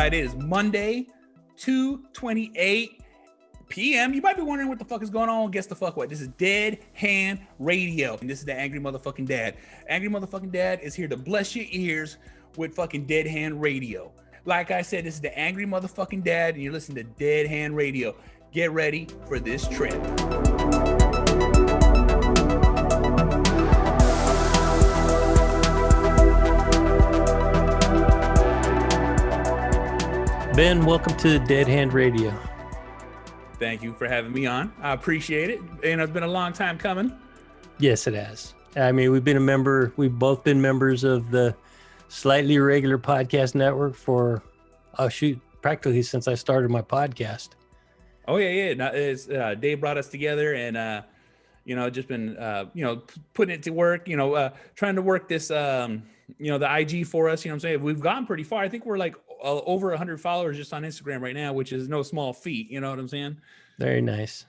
right, it is Monday, 2:28 p.m. You might be wondering what the fuck is going on. Guess the fuck what? This is Dead Hand Radio, and this is the Angry Motherfucking Dad. Angry Motherfucking Dad is here to bless your ears with fucking Dead Hand Radio. Like I said, this is the Angry Motherfucking Dad, and you're listening to Dead Hand Radio. Get ready for this trip. Ben, welcome to Dead Hand Radio. Thank you for having me on. I appreciate it. And it's been a long time coming. Yes, it has. I mean, we've both been members of the Slightly Irregular Podcast Network for, practically since I started my podcast. Oh, yeah. Now, Dave brought us together and, just been, putting it to work, trying to work this, the IG for us, I'm saying? We've gone pretty far. I think we're like over 100 followers just on Instagram right now, which is no small feat. You know what I'm saying? Very nice.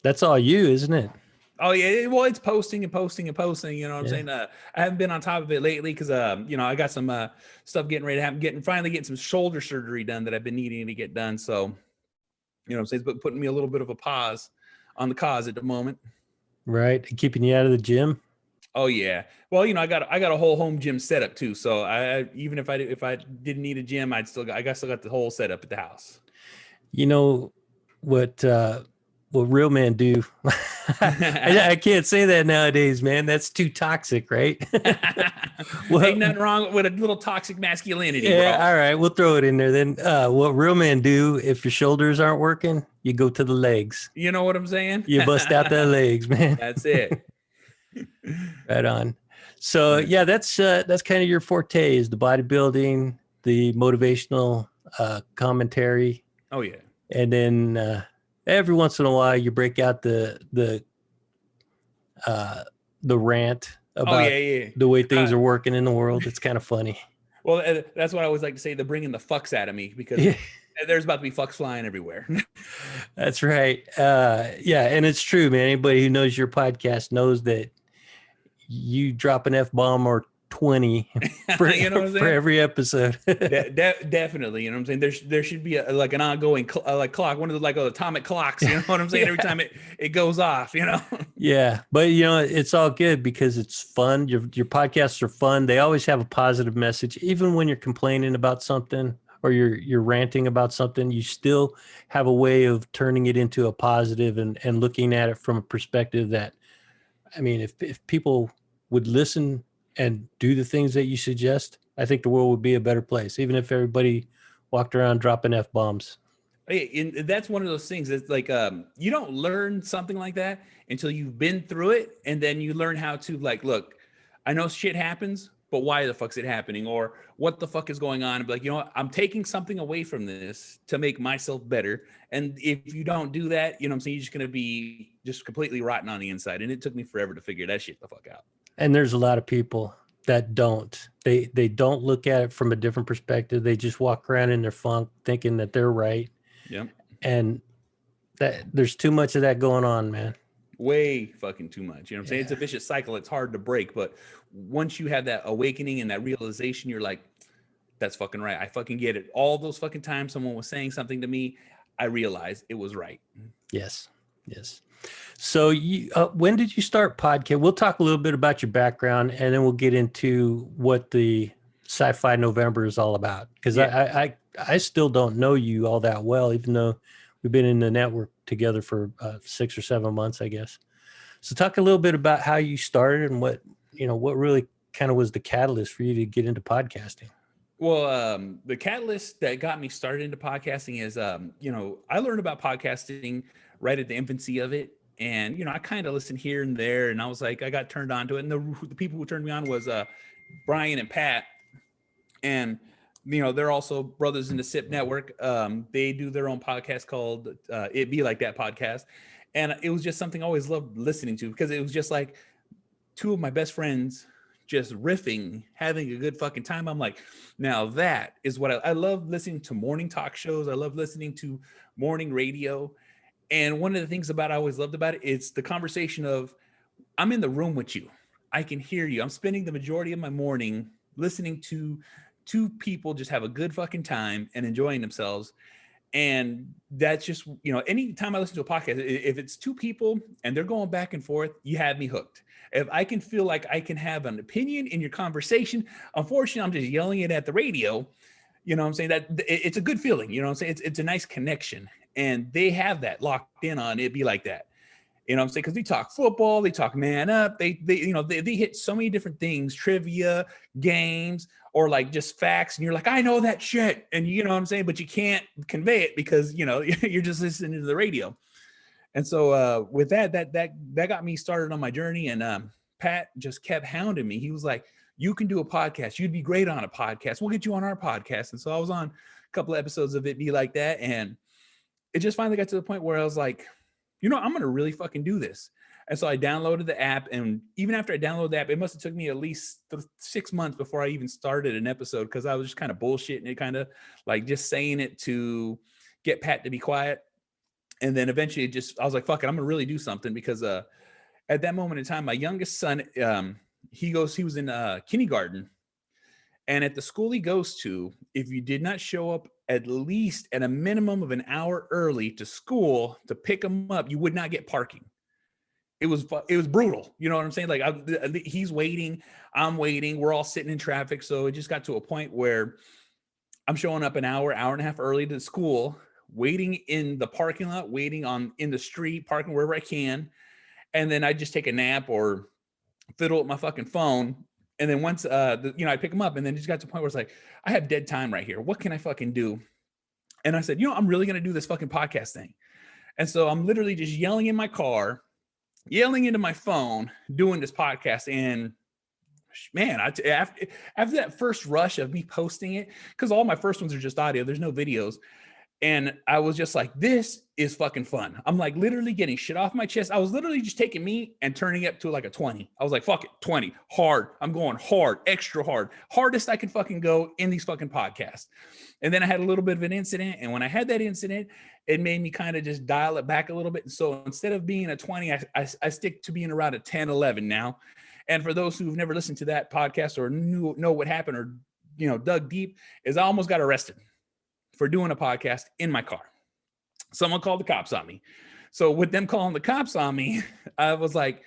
That's all you, isn't it? Oh yeah. Well, it's posting. You know what I'm saying? I haven't been on top of it lately because, I got some stuff getting ready to happen, finally getting some shoulder surgery done that I've been needing to get done. So, you know what I'm saying? It's putting me a little bit of a pause on the cause at the moment. Right. Keeping you out of the gym. Oh yeah. Well, I got a whole home gym setup too. So even if I didn't need a gym, I still got the whole setup at the house. You know what real men do? I can't say that nowadays, man. That's too toxic, right? Ain't nothing wrong with a little toxic masculinity. Yeah. Bro. All right. We'll throw it in there then. What real men do, if your shoulders aren't working, you go to the legs. You know what I'm saying? You bust out the legs, man. That's it. Right on. So yeah, that's kind of your forte, is the bodybuilding, the motivational commentary. Oh yeah. And then every once in a while you break out the rant about the way things are working in the world. It's kind of funny. Well, that's what I always like to say. They're bringing the fucks out of me because there's about to be fucks flying everywhere. That's right. And it's true, man. Anybody who knows your podcast knows that you drop an F-bomb or 20 for, for every episode. Definitely. You know what I'm saying? There should be an ongoing clock, one of the atomic clocks, you know what I'm saying? Every time it goes off, Yeah. But it's all good because it's fun. Your podcasts are fun. They always have a positive message. Even when you're complaining about something or you're ranting about something, you still have a way of turning it into a positive and looking at it from a perspective that, I mean, if people would listen and do the things that you suggest, I think the world would be a better place, even if everybody walked around dropping F-bombs. And that's one of those things that's like, you don't learn something like that until you've been through it. And then you learn how to look, I know shit happens, but why the fuck's it happening? Or what the fuck is going on? And be like, I'm taking something away from this to make myself better. And if you don't do that, I'm saying, you're just going to be just completely rotten on the inside. And it took me forever to figure that shit the fuck out. And there's a lot of people that don't. They don't look at it from a different perspective. They just walk around in their funk thinking that they're right. Yep. And that there's too much of that going on, man. Way fucking too much. You know what I'm saying? It's a vicious cycle. It's hard to break. But once you have that awakening and that realization, you're like, that's fucking right. I fucking get it. All those fucking times someone was saying something to me, I realized it was right. Yes. So when did you start podcast? We'll talk a little bit about your background and then we'll get into what the SciFi November is all about. Because I still don't know you all that well, even though we've been in the network together for 6 or 7 months, I guess. So talk a little bit about how you started and what really kind of was the catalyst for you to get into podcasting. Well, the catalyst that got me started into podcasting is, I learned about podcasting right at the infancy of it. And, I kind of listened here and there and I was like, I got turned on to it. And the people who turned me on was Brian and Pat. And, they're also brothers in the SIP network. They do their own podcast called It Be Like That Podcast. And it was just something I always loved listening to because it was just like two of my best friends just riffing, having a good fucking time. I'm like, now that is what I love listening to morning talk shows. I love listening to morning radio. And one of the things I always loved about it, it's the conversation of, I'm in the room with you. I can hear you. I'm spending the majority of my morning listening to two people just have a good fucking time and enjoying themselves. And that's just, anytime I listen to a podcast, if it's two people and they're going back and forth, you have me hooked. If I can feel like I can have an opinion in your conversation, unfortunately, I'm just yelling it at the radio. You know what I'm saying? That it's a good feeling. You know what I'm saying? It's a nice connection. And they have that locked in on it be like that. You know what I'm saying? Because they talk football, they talk man up, they hit so many different things, trivia, games, or like just facts. And you're like, I know that shit. And you know what I'm saying? But you can't convey it because, you're just listening to the radio. And so with that got me started on my journey. And Pat just kept hounding me. He was like, you can do a podcast. You'd be great on a podcast. We'll get you on our podcast. And so I was on a couple of episodes of it be like that. And it just finally got to the point where I was like, I'm going to really fucking do this. And so I downloaded the app. And even after I downloaded the app, it must have took me at least 6 months before I even started an episode, because I was just kind of bullshitting it, kind of like just saying it to get Pat to be quiet. And then eventually I was like, fuck it, I'm going to really do something, because at that moment in time, my youngest son, he was in kindergarten. And at the school he goes to, if you did not show up at least at a minimum of an hour early to school to pick him up, you would not get parking. It was brutal. You know what I'm saying? Like he's waiting, I'm waiting, we're all sitting in traffic. So it just got to a point where I'm showing up an hour and a half early to school, waiting in the parking lot, waiting in the street, parking wherever I can. And then I just take a nap or fiddle with my fucking phone. And then once, I pick them up, and then it just got to the point where it's like, I have dead time right here. What can I fucking do? And I said, I'm really going to do this fucking podcast thing. And so I'm literally just yelling in my car, yelling into my phone, doing this podcast. And man, after that first rush of me posting it, because all my first ones are just audio, there's no videos. And I was just like, this is fucking fun. I'm like literally getting shit off my chest. I was literally just taking me and turning it to like a 20. I was like, fuck it, 20, hard. I'm going hard, extra hard, hardest I can fucking go in these fucking podcasts. And then I had a little bit of an incident. And when I had that incident, it made me kind of just dial it back a little bit. And so instead of being a 20, I stick to being around a 10, 11 now. And for those who've never listened to that podcast or know what happened or, dug deep, is I almost got arrested for doing a podcast in my car. Someone called the cops on me. So with them calling the cops on me, I was like,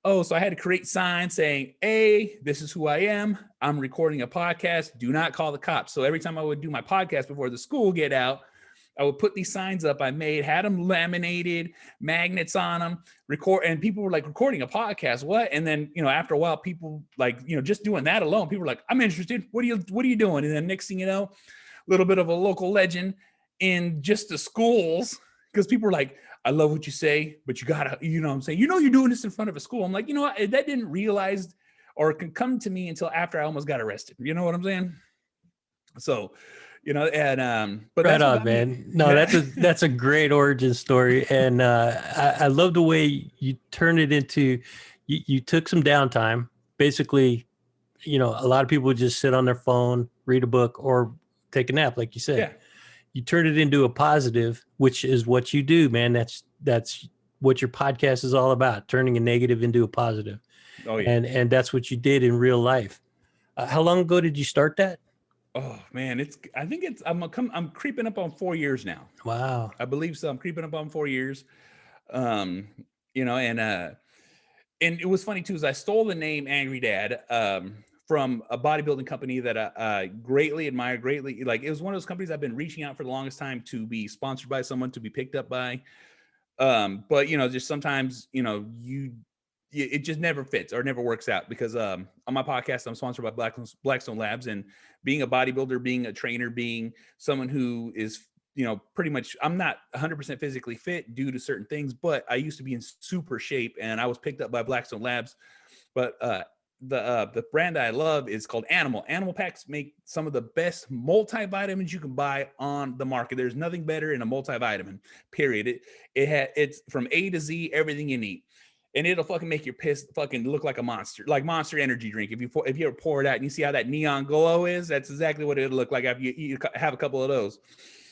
oh, so I had to create signs saying, hey, this is who I am. I'm recording a podcast. Do not call the cops. So every time I would do my podcast before the school get out, I would put these signs up I made, had them laminated, magnets on them, record. And people were like, recording a podcast, what? And then, after a while, people like, just doing that alone, people were like, I'm interested. What are you doing? And then next thing you know, little bit of a local legend in just the schools, because people are like, I love what you say, but you gotta, what I'm saying, you're doing this in front of a school. I'm like, what? That didn't realize or can come to me until after I almost got arrested. You know what I'm saying? So, but right on, man. No, that's a great origin story. And I love the way you turn it into, you took some downtime. Basically, a lot of people would just sit on their phone, read a book, or take a nap, like you said. Yeah. You turn it into a positive, which is what you do, man. That's what your podcast is all about, turning a negative into a positive. Oh yeah. And that's what you did in real life. How long ago did you start that? Oh man, I'm creeping up on 4 years now. Wow. I believe so. I'm creeping up on 4 years. And it was funny too, is I stole the name Angry Dad, from a bodybuilding company that I greatly admire, like it was one of those companies I've been reaching out for the longest time to be sponsored by someone, to be picked up by. But just sometimes, it just never fits or never works out, because on my podcast, I'm sponsored by Blackstone Labs, and being a bodybuilder, being a trainer, being someone who is, pretty much, I'm not 100% physically fit due to certain things, but I used to be in super shape, and I was picked up by Blackstone Labs. But the brand that I love is called Animal. Animal Packs make some of the best multivitamins you can buy on the market. There's nothing better in a multivitamin, period. It's from A to Z, everything you need. And it'll fucking make your piss fucking look like a monster, like Monster Energy drink. If you ever pour it out and you see how that neon glow is, that's exactly what it'll look like after you have a couple of those.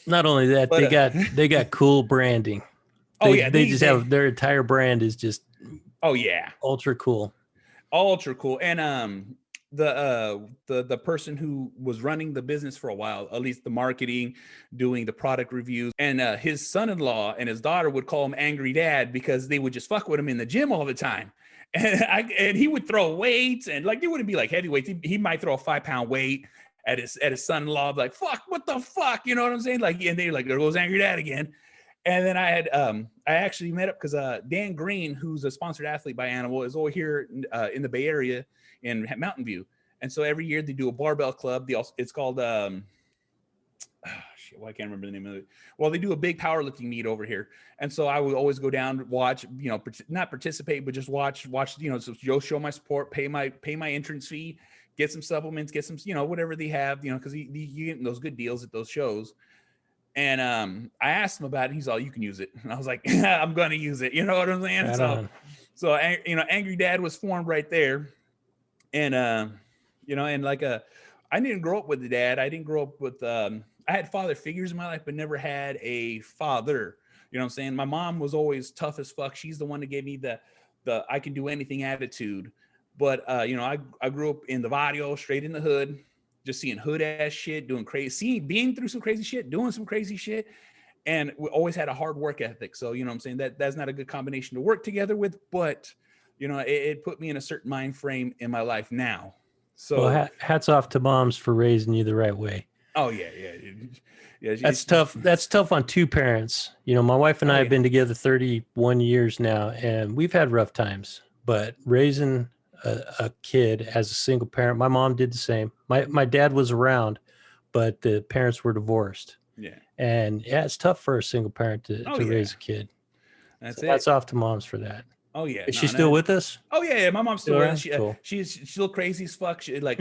Not only that, but, they got cool branding. They just have their entire brand is just oh yeah, ultra cool. Ultra cool. And the person who was running the business for a while, at least the marketing, doing the product reviews, and his son-in-law and his daughter would call him Angry Dad because they would just fuck with him in the gym all the time. And he would throw weights, and like, they wouldn't be like heavyweights. He might throw a 5-pound weight at his son-in-law, like, fuck, what the fuck, you know what I'm saying? Like, and they're like, there goes Angry Dad again. And then I actually met up because Dan Green, who's a sponsored athlete by Animal, is over here in the Bay Area in Mountain View. And so every year they do a barbell club. It's called I can't remember the name of it. Well, they do a big powerlifting meet over here. And so I would always go down, watch, not participate, but just watch, so show my support, pay my entrance fee, get some supplements, get some, whatever they have, because you get those good deals at those shows. And I asked him about it. He's all, you can use it. And I was like, I'm going to use it. You know what I'm saying? Right so Angry Dad was formed right there. And, and like, I didn't grow up with a dad. I didn't grow up with, I had father figures in my life, but never had a father. You know what I'm saying? My mom was always tough as fuck. She's the one that gave me the I can do anything attitude. But, I grew up in the barrio, straight in the hood, just seeing hood ass shit, doing crazy, being through some crazy shit, doing some crazy shit. And we always had a hard work ethic. So, I'm saying that's not a good combination to work together with, but, it put me in a certain mind frame in my life now. So hats off to moms for raising you the right way. Oh yeah. That's tough. That's tough on two parents. My wife and I have been together 31 years now, and we've had rough times, but raising a kid as a single parent, my mom did the same. My dad was around, but the parents were divorced. Yeah. And it's tough for a single parent to raise a kid. That's off to moms for that. Oh yeah. Is she still with us? Oh yeah. My mom's still around. Cool. She's still crazy as fuck. She like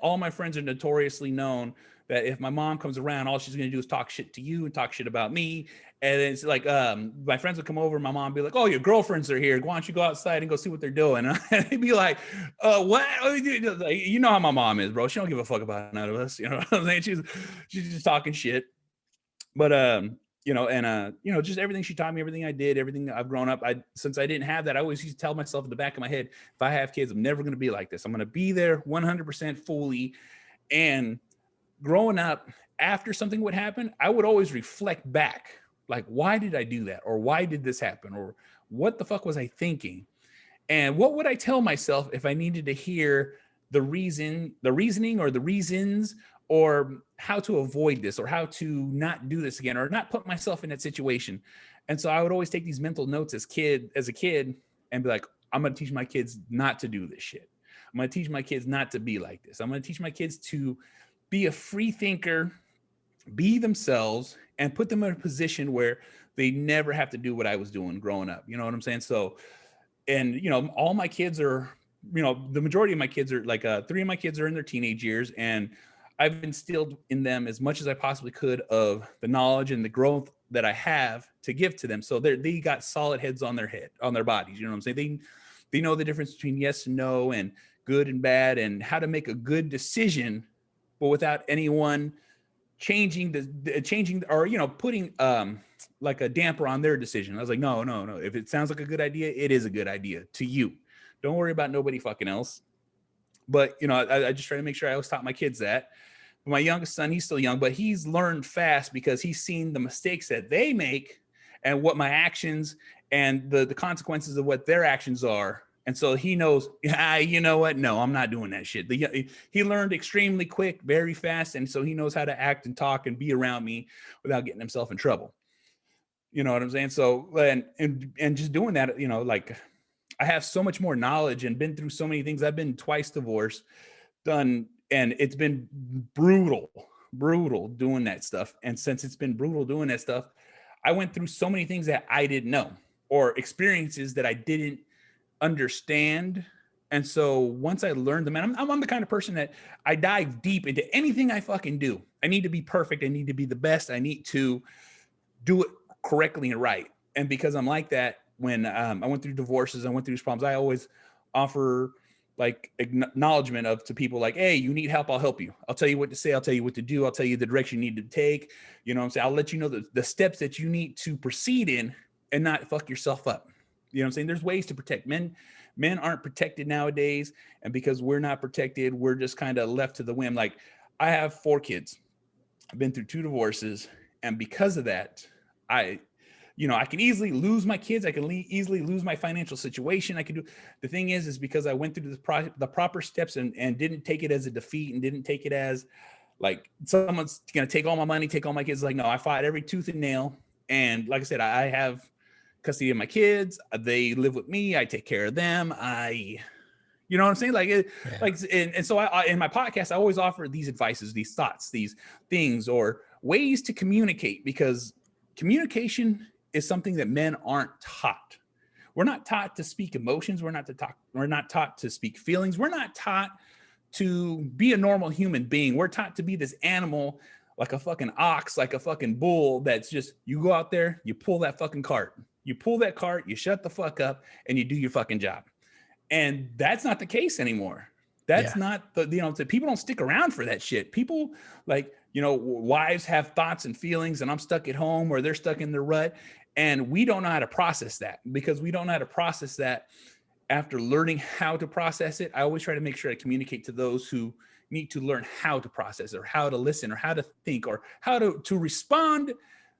all my friends are notoriously known that if my mom comes around, all she's gonna do is talk shit to you and talk shit about me. And then it's like my friends would come over, my mom would be like, "Oh, your girlfriends are here. Why don't you go outside and go see what they're doing?" And I'd be like, "What? You know how my mom is, bro. She don't give a fuck about none of us. You know what I'm saying? She's just talking shit." But just everything she taught me, everything I did, everything I've grown up. Since I didn't have that, I always used to tell myself in the back of my head, if I have kids, I'm never going to be like this. I'm going to be there 100% fully. And growing up, after something would happen, I would always reflect back, like, why did I do that? Or why did this happen? Or what the fuck was I thinking? And what would I tell myself if I needed to hear the reasoning or the reasons, or how to avoid this, or how to not do this again, or not put myself in that situation. And so I would always take these mental notes as a kid and be like, I'm going to teach my kids not to do this shit. I'm going to teach my kids not to be like this. I'm going to teach my kids to be a free thinker, be themselves, and put them in a position where they never have to do what I was doing growing up. You know what I'm saying? So, and, all my kids are, the majority of my kids are like, 3 of my kids are in their teenage years, and I've instilled in them as much as I possibly could of the knowledge and the growth that I have to give to them. So they got solid heads on their bodies. You know what I'm saying? They know the difference between yes and no, and good and bad, and how to make a good decision, but without anyone changing or putting like a damper on their decision. I was like, no. If it sounds like a good idea, it is a good idea to you. Don't worry about nobody fucking else. But I just try to make sure I always taught my kids that. My youngest son, he's still young, but he's learned fast because he's seen the mistakes that they make and what my actions and the consequences of what their actions are. And so he knows, you know what? No, I'm not doing that shit. He learned extremely quick, very fast. And so he knows how to act and talk and be around me without getting himself in trouble. You know what I'm saying? So, and just doing that, like, I have so much more knowledge and been through so many things. I've been twice divorced, and it's been brutal doing that stuff. And since it's been brutal doing that stuff, I went through so many things that I didn't know, or experiences that I didn't understand. And so once I learned them, and I'm the kind of person that I dive deep into anything I fucking do. I need to be perfect. I need to be the best. I need to do it correctly and right. And because I'm like that, when I went through divorces, I went through these problems, I always offer like acknowledgement to people like, hey, you need help, I'll help you. I'll tell you what to say. I'll tell you what to do. I'll tell you the direction you need to take. You know what I'm saying? I'll let you know the steps that you need to proceed in and not fuck yourself up. You know what I'm saying? There's ways to protect men. Men aren't protected nowadays. And because we're not protected, we're just kind of left to the whim. Like, I have 4 kids. I've been through 2 divorces. And because of that, I can easily lose my kids. I can easily lose my financial situation. The thing is because I went through the proper steps and didn't take it as a defeat and didn't take it as like someone's going to take all my money, take all my kids. Like, no, I fought every tooth and nail. And like I said, I have custody of my kids. They live with me. I take care of them. You know what I'm saying? And so I in my podcast, I always offer these advices, these thoughts, these things, or ways to communicate, because communication is something that men aren't taught. We're not taught to speak emotions. We're not taught to speak feelings. We're not taught to be a normal human being. We're taught to be this animal, like a fucking ox, like a fucking bull. That's just, you go out there, you pull that fucking cart. You pull that cart, you shut the fuck up, and you do your fucking job. And that's not the case anymore. That's not people don't stick around for that shit. People wives have thoughts and feelings, and I'm stuck at home, or they're stuck in their rut. And we don't know how to process that, because we don't know how to process that. After learning how to process it, I always try to make sure I communicate to those who need to learn how to process, or how to listen, or how to think, or how to respond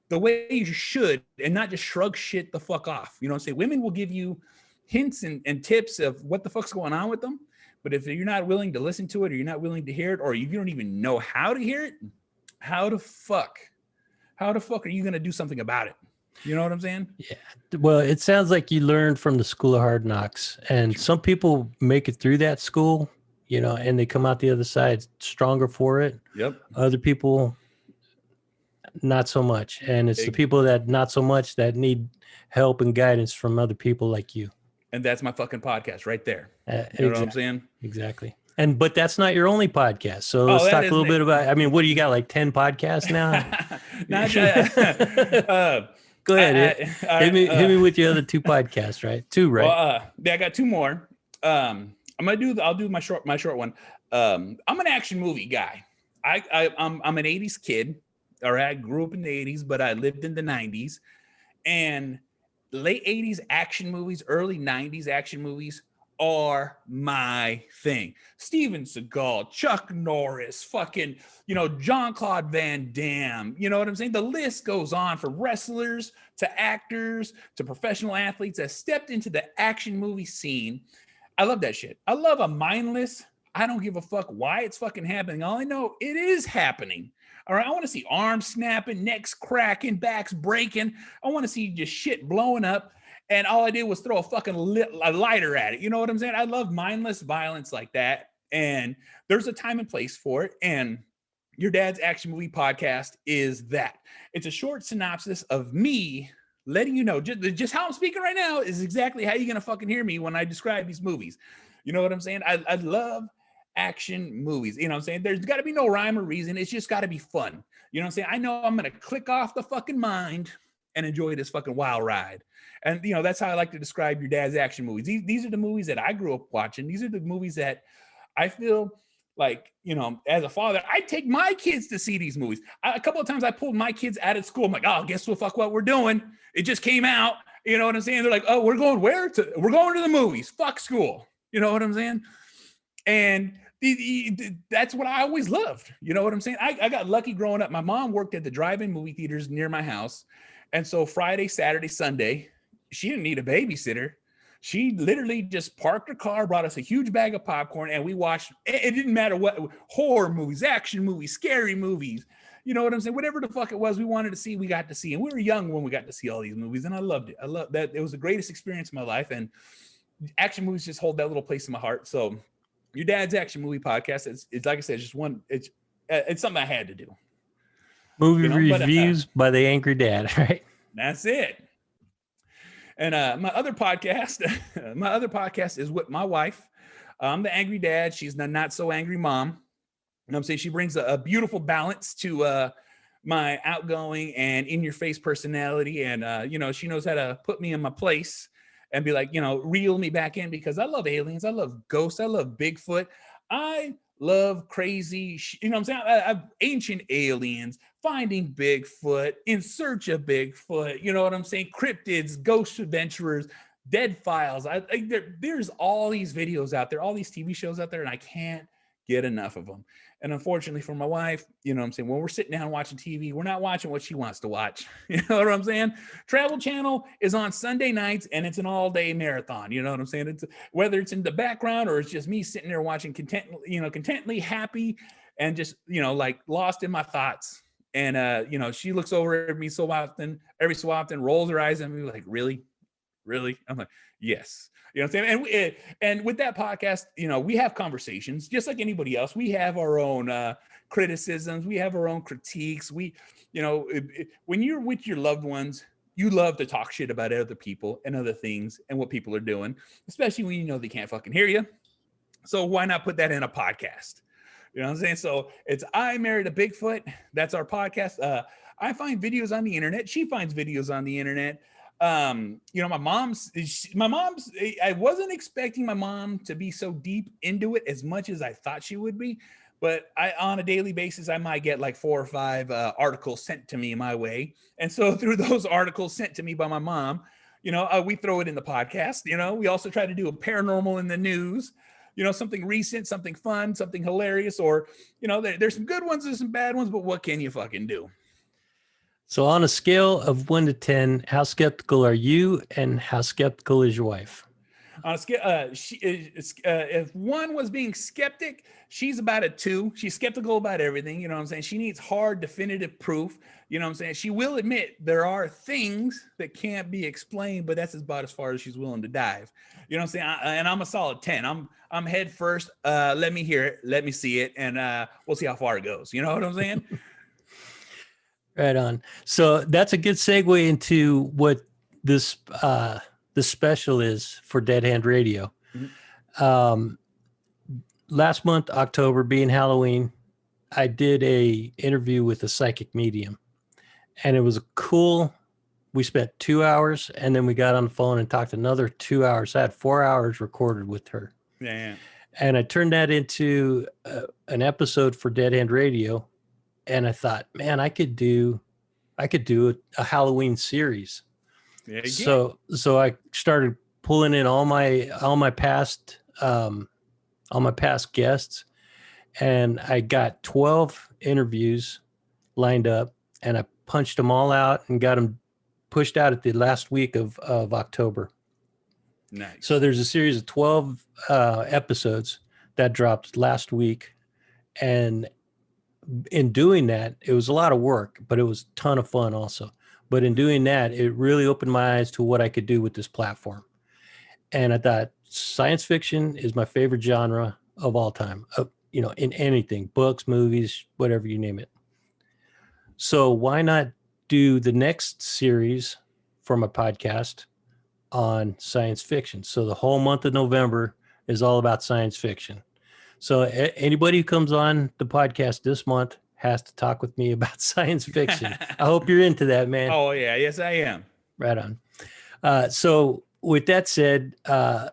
the way you should, and not just shrug shit the fuck off. You know what I'm saying? Women will give you hints and tips of what the fuck's going on with them. But if you're not willing to listen to it, or you're not willing to hear it, or you don't even know how to hear it, how the fuck are you going to do something about it? You know what I'm saying? Yeah. Well, it sounds like you learned from the school of hard knocks, and some people make it through that school, and they come out the other side stronger for it. Yep. Other people, not so much. And it's the people that not so much that need help and guidance from other people like you. And that's my fucking podcast right there. You know what I'm saying? Exactly. But that's not your only podcast. So let's talk a little bit about, what do you got, like 10 podcasts now? Go ahead. Hit me with your other 2 podcasts, right? 2, right? Well, I got 2 more. I'll do my short one. I'm an action movie guy. I'm an 80s kid. All right. I grew up in the 80s, but I lived in the 90s. And late 80s action movies, early 90s action movies are my thing. Steven Seagal, Chuck Norris, fucking, Jean-Claude Van Damme. You know what I'm saying? The list goes on, from wrestlers to actors to professional athletes that stepped into the action movie scene. I love that shit. I love a mindless, I don't give a fuck why it's fucking happening. All I know, it is happening. All right. I want to see arms snapping, necks cracking, backs breaking. I want to see just shit blowing up. And all I did was throw a fucking lighter at it. You know what I'm saying? I love mindless violence like that. And there's a time and place for it. And your dad's action movie podcast is that. It's a short synopsis of me letting you know just how I'm speaking right now is exactly how you're going to fucking hear me when I describe these movies. You know what I'm saying? I love action movies. You know what I'm saying? There's got to be no rhyme or reason. It's just got to be fun. You know what I'm saying? I know I'm going to click off the fucking mind and enjoy this fucking wild ride. And, that's how I like to describe your dad's action movies. These are the movies that I grew up watching. These are the movies that I feel like, as a father, I take my kids to see these movies. A couple of times I pulled my kids out of school. I'm like, oh, guess what we're doing? It just came out. You know what I'm saying? They're like, oh, we're going where? We're going to the movies. Fuck school. You know what I'm saying? And that's what I always loved. You know what I'm saying? I got lucky growing up. My mom worked at the drive-in movie theaters near my house. And so Friday, Saturday, Sunday, she didn't need a babysitter. She literally just parked her car, brought us a huge bag of popcorn, and we watched. It didn't matter what, horror movies, action movies, scary movies. You know what I'm saying? Whatever the fuck it was we wanted to see, we got to see. And we were young when we got to see all these movies, and I loved it. I loved that. It was the greatest experience of my life. And action movies just hold that little place in my heart. So your dad's action movie podcast is like I said, just one. It's something I had to do. Movie reviews by the Angry Dad, right? That's it. And my other podcast is with my wife. I'm the Angry Dad. She's the not so angry mom. You know what I'm saying? She brings a beautiful balance to my outgoing and in your face personality. And, she knows how to put me in my place and be like, reel me back in, because I love aliens. I love ghosts. I love Bigfoot. I love crazy, I'm saying? I have ancient aliens, finding Bigfoot, in search of Bigfoot, you know what I'm saying? Cryptids, ghost adventurers. Dead Files. There's all these videos out there, all these TV shows out there, and I can't get enough of them. And unfortunately for my wife, you know what I'm saying, when we're sitting down watching TV, we're not watching what she wants to watch. You know what I'm saying? Travel Channel is on Sunday nights, and it's an all-day marathon. You know what I'm saying? It's whether it's in the background or it's just me sitting there watching contently happy and just, like lost in my thoughts. And she looks over at me every so often, rolls her eyes at me like, really? I'm like, yes. You know what I'm saying? And with that podcast, we have conversations just like anybody else. We have our own criticisms. We have our own critiques. When you're with your loved ones, you love to talk shit about other people and other things and what people are doing, especially when you know they can't fucking hear you. So why not put that in a podcast? You know what I'm saying? So it's I Married a Bigfoot. That's our podcast. I find videos on the internet. She finds videos on the internet. My mom's, I wasn't expecting my mom to be so deep into it as much as I thought she would be, but on a daily basis, I might get like 4 or 5 articles sent to me my way. And so through those articles sent to me by my mom, we throw it in the podcast. We also try to do a paranormal in the news, something recent, something fun, something hilarious, or, there's some good ones, there's some bad ones, but what can you fucking do? So on a scale of 1 to 10, how skeptical are you and how skeptical is your wife? On a scale, if 1 was being skeptic, she's about a 2. She's skeptical about everything. You know what I'm saying? She needs hard, definitive proof. You know what I'm saying? She will admit there are things that can't be explained, but that's about as far as she's willing to dive. You know what I'm saying? And I'm a solid 10. I'm head first. Let me hear it. Let me see it. And we'll see how far it goes. You know what I'm saying? Right on. So that's a good segue into what this special is for Dead Hand Radio. Mm-hmm. Last month, October, being Halloween, I did a interview with a psychic medium, and it was cool. We spent 2 hours, and then we got on the phone and talked another 2 hours. I had 4 hours recorded with her. Yeah. And I turned that into an episode for Dead Hand Radio. And I thought, man, I could do a Halloween series. Yeah, so I started pulling in all my past guests, and I got 12 interviews lined up, and I punched them all out and got them pushed out at the last week of October. Nice. So there's a series of 12 episodes that dropped last week, and in doing that, it was a lot of work, but it was a ton of fun also. But in doing that, it really opened my eyes to what I could do with this platform. And I thought science fiction is my favorite genre of all time, in anything, books, movies, whatever you name it. So why not do the next series for my podcast on science fiction? So the whole month of November is all about science fiction. So anybody who comes on the podcast this month has to talk with me about science fiction. I hope you're into that, man. Oh, yeah. Yes, I am. Right on. So with that said, talk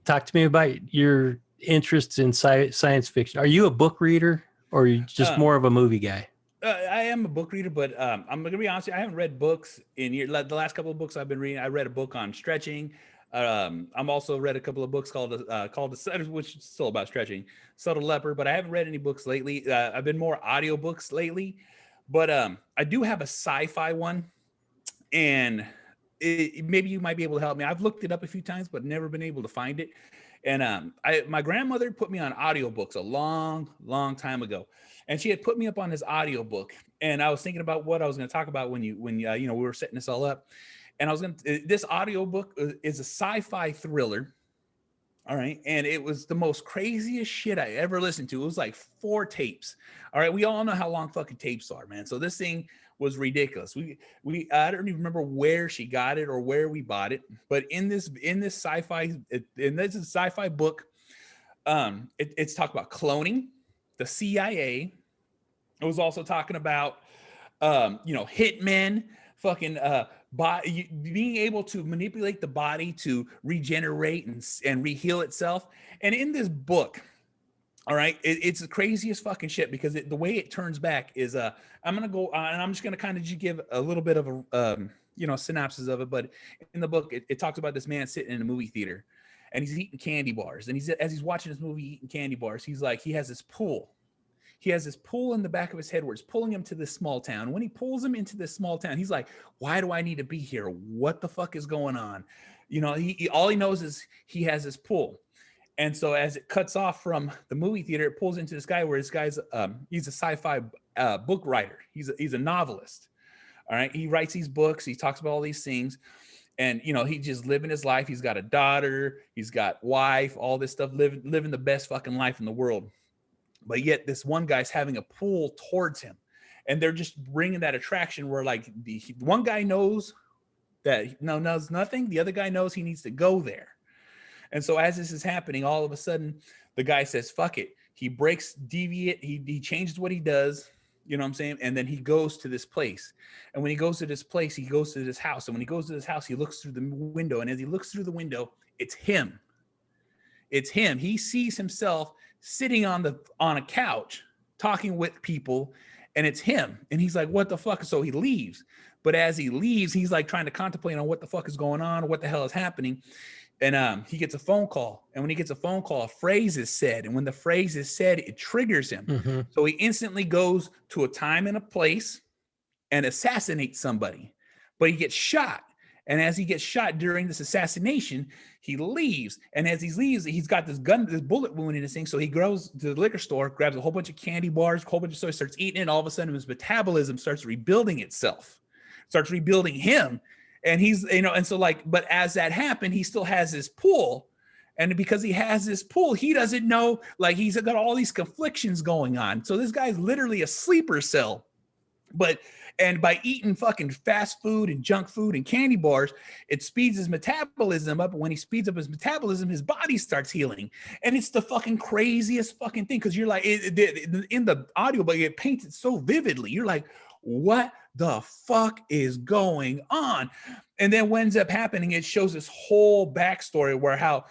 to me about your interests in science fiction. Are you a book reader, or are you just more of a movie guy? I am a book reader, but I'm going to be honest, I haven't read books in years. The last couple of books I've been reading, I read a book on stretching. I'm also read a couple of books called the, which is still about stretching, Subtle Leopard, but I haven't read any books lately. I've been more audiobooks lately, but I do have a sci-fi one, and maybe you might be able to help me. I've looked it up a few times, but never been able to find it. And my grandmother put me on audiobooks a long time ago, and she had put me up on this audiobook, and I was thinking about what I was going to talk about when we were setting this all up. And this audiobook is a sci-fi thriller. All right. And it was the most craziest shit I ever listened to. It was like 4 tapes. All right. We all know how long fucking tapes are, man. So this thing was ridiculous. I don't even remember where she got it or where we bought it, but in this sci-fi book, it's talked about cloning, the CIA. It was also talking about, hitmen, fucking, being able to manipulate the body to regenerate and re-heal itself. And in this book, all right, it's the craziest fucking shit, because the way it turns back is I'm gonna go and I'm just gonna kind of give a little bit of synopsis of it, but in the book, it talks about this man sitting in a movie theater and he's eating candy bars. And as he's watching this movie eating candy bars, he's like, he has this pull. He has this pull in the back of his head where it's pulling him to this small town. When he pulls him into this small town, he's like, why do I need to be here? What the fuck is going on? All he knows is he has this pull. And so as it cuts off from the movie theater, it pulls into this guy where this guy's, he's a sci-fi book writer. He's a novelist. All right. He writes these books. He talks about all these things. And, he's just living his life. He's got a daughter. He's got wife, all this stuff, living the best fucking life in the world. But yet this one guy's having a pull towards him. And they're just bringing that attraction where like the one guy knows that knows nothing. The other guy knows he needs to go there. And so as this is happening, all of a sudden the guy says, fuck it. He breaks deviate. He changes what he does. You know what I'm saying? And then he goes to this place. And when he goes to this place, he goes to this house. And when he goes to this house, he looks through the window. And as he looks through the window, it's him. It's him. He sees himself sitting on a couch talking with people, and it's him. And he's like, what the fuck? So he leaves. But as he leaves, he's like trying to contemplate on what the fuck is going on or what the hell is happening. And he gets a phone call. And when he gets a phone call, a phrase is said. And when the phrase is said, it triggers him. Mm-hmm. So he instantly goes to a time and a place and assassinates somebody. But he gets shot. And as he gets shot during this assassination, he leaves. And as he leaves, he's got this bullet wound in his thing. So he goes to the liquor store, grabs a whole bunch of candy bars, a whole bunch of stuff, starts eating it. And all of a sudden, his metabolism starts rebuilding itself, starts rebuilding him. And he's, and so like, but as that happened, he still has this pull. And because he has this pull, he doesn't know, like he's got all these conflictions going on. So this guy's literally a sleeper cell. And by eating fucking fast food and junk food and candy bars, it speeds his metabolism up. And when he speeds up his metabolism, his body starts healing. And it's the fucking craziest fucking thing. Cause you're like, in the audio, but it paints it so vividly. You're like, what the fuck is going on? And then what ends up happening, it shows this whole backstory where how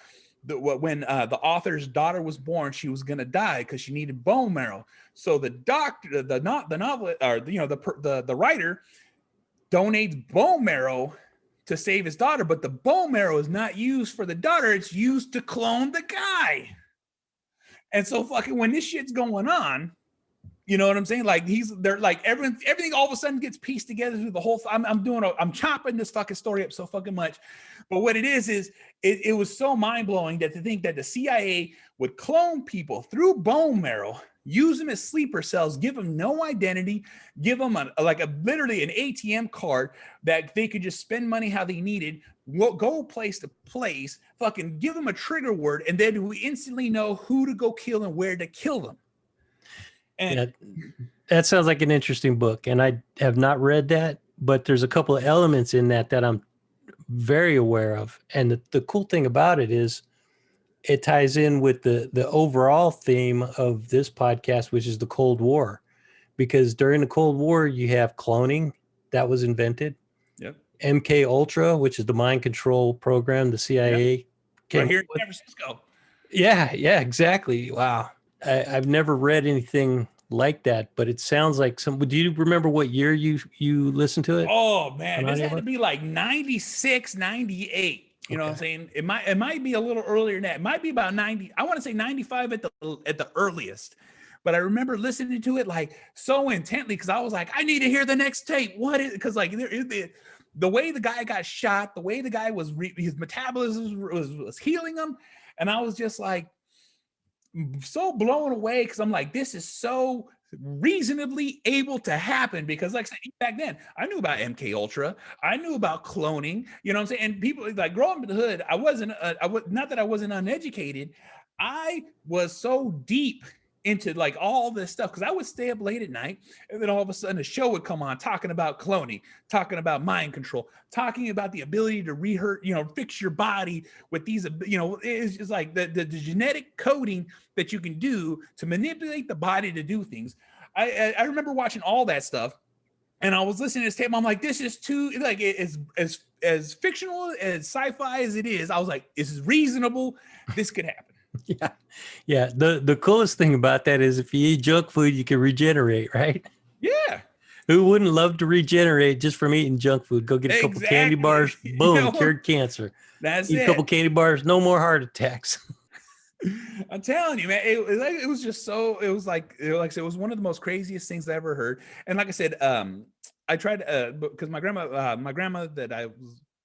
when the author's daughter was born, she was going to die because she needed bone marrow. So the doctor, the novelist, or the writer donates bone marrow to save his daughter, but the bone marrow is not used for the daughter. It's used to clone the guy. And so fucking when this shit's going on, you know what I'm saying? Like they're like everything all of a sudden gets pieced together through the whole. I'm chopping this fucking story up so fucking much, but what it is it was so mind blowing that to think that the CIA would clone people through bone marrow, use them as sleeper cells, give them no identity, give them literally an ATM card that they could just spend money how they needed, go place to place, fucking give them a trigger word, and then we instantly know who to go kill and where to kill them. And that sounds like an interesting book, and I have not read that, but there's a couple of elements in that I'm very aware of. And the cool thing about it is it ties in with the overall theme of this podcast, which is the Cold War, because during the Cold War, you have cloning that was invented. Yep. MK Ultra, which is the mind control program, the CIA came right here in San Francisco. Yeah, exactly. Wow. I've never read anything like that, but it sounds like do you remember what year you listened to it? Oh man, this had to be like 96, 98. You know what I'm saying? It might be a little earlier than that. It might be about 90. I want to say 95 at the earliest. But I remember listening to it like so intently because I was like, I need to hear the next tape. What is it? Because like the way the guy got shot, the way the guy was his metabolism was healing him, and I was just like, so blown away because I'm like, this is so reasonably able to happen because like back then I knew about MK Ultra, I knew about cloning, you know what I'm saying? And people like growing up in the hood, not that I wasn't uneducated, I was so deep into like all this stuff because I would stay up late at night and then all of a sudden a show would come on talking about cloning, talking about mind control, talking about the ability to fix your body with these, it's just like the genetic coding that you can do to manipulate the body to do things. I remember watching all that stuff and I was listening to this tape. I'm like, this is too, like, as fictional as sci-fi as it is, I was like, this is reasonable. This could happen. Yeah. The coolest thing about that is if you eat junk food, you can regenerate, right? Yeah. Who wouldn't love to regenerate just from eating junk food? Go get a couple candy bars, boom, cured cancer. That's Eat a couple candy bars, no more heart attacks. I'm telling you, man, it was just so, it was like I said, it was one of the most craziest things I ever heard. And like I said, I tried, because my grandma that I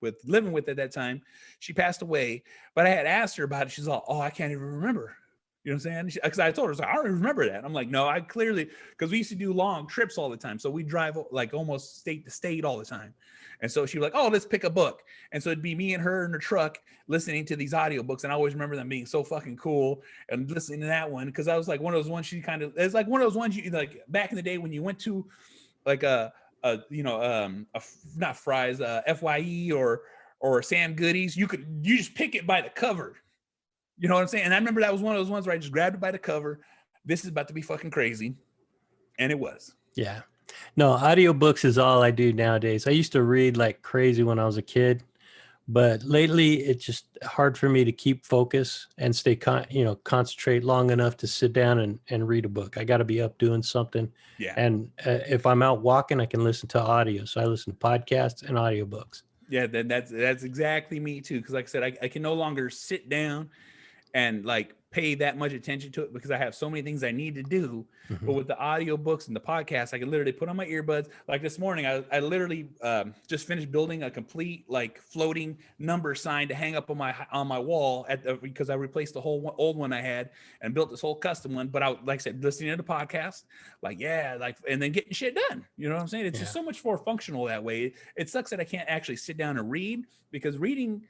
was living with at that time, she passed away, but I had asked her about it. She's all, oh, I can't even remember. You know what I'm saying? Because I told her, I was like, I don't even remember that. I'm like, no, I clearly, because we used to do long trips all the time. So we drive like almost state to state all the time. And so she was like, oh, let's pick a book. And so it'd be me and her in the truck listening to these audiobooks. And I always remember them being so fucking cool and listening to that one. Because I was like one of those ones it's like one of those ones you like back in the day when you went to like not Fry's, FYE or Sam Goodies, you just pick it by the cover. You know what I'm saying? And I remember that was one of those ones where I just grabbed it by the cover. This is about to be fucking crazy. And it was. Yeah. No, audiobooks is all I do nowadays. I used to read like crazy when I was a kid, but lately it's just hard for me to keep focus and stay concentrate long enough to sit down and read a book. I got to be up doing something. Yeah. And if I'm out walking, I can listen to audio. So I listen to podcasts and audiobooks. Yeah, then that's exactly me too. Because like I said, I can no longer sit down and like pay that much attention to it because I have so many things I need to do. Mm-hmm. But with the audiobooks and the podcast, I can literally put on my earbuds. Like this morning, I literally just finished building a complete like floating number sign to hang up on my wall because I replaced the whole old one I had and built this whole custom one. But like I said, listening to the podcast, and then getting shit done. You know what I'm saying? It's just so much more functional that way. It sucks that I can't actually sit down and read because reading,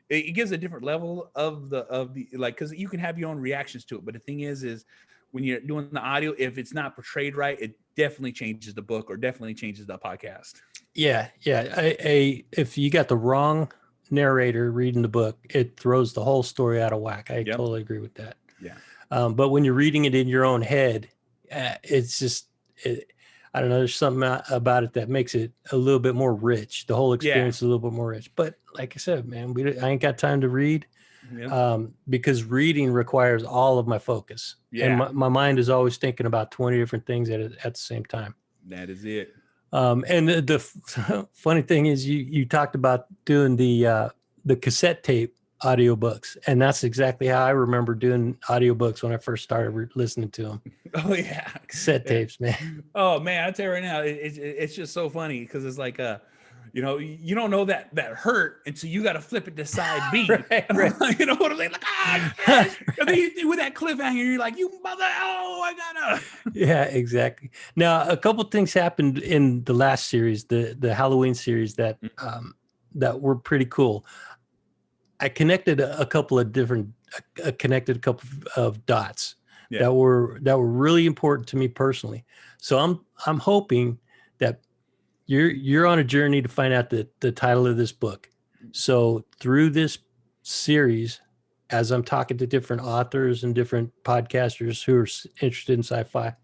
it gives a different level of the like, because you can have your own reactions to it. But the thing is when you're doing the audio, if it's not portrayed right, it definitely changes the book or definitely changes the podcast. Yeah. If you got the wrong narrator reading the book, it throws the whole story out of whack. I totally agree with that. Yeah. But when you're reading it in your own head, it's just, I don't know, there's something about it that makes it a little bit more rich. The whole experience is a little bit more rich. But like I said, man, I ain't got time to read because reading requires all of my focus. Yeah. And my mind is always thinking about 20 different things at the same time. That is it. And the funny thing is you talked about doing the cassette tape audiobooks, and that's exactly how I remember doing audiobooks when I first started listening to them. Oh yeah, cassette tapes, man. Oh man, I tell you right now, it's just so funny because it's like you don't know that hurt until you got to flip it to side B. Right. You know what I'm saying? Like yes! With that cliffhanger, you're like, you mother, I gotta. Yeah, exactly. Now a couple things happened in the last series, the Halloween series that were pretty cool. I connected a couple of dots that were really important to me personally. So I'm hoping that you're on a journey to find out the title of this book. So through this series, as I'm talking to different authors and different podcasters who are interested in sci-fi,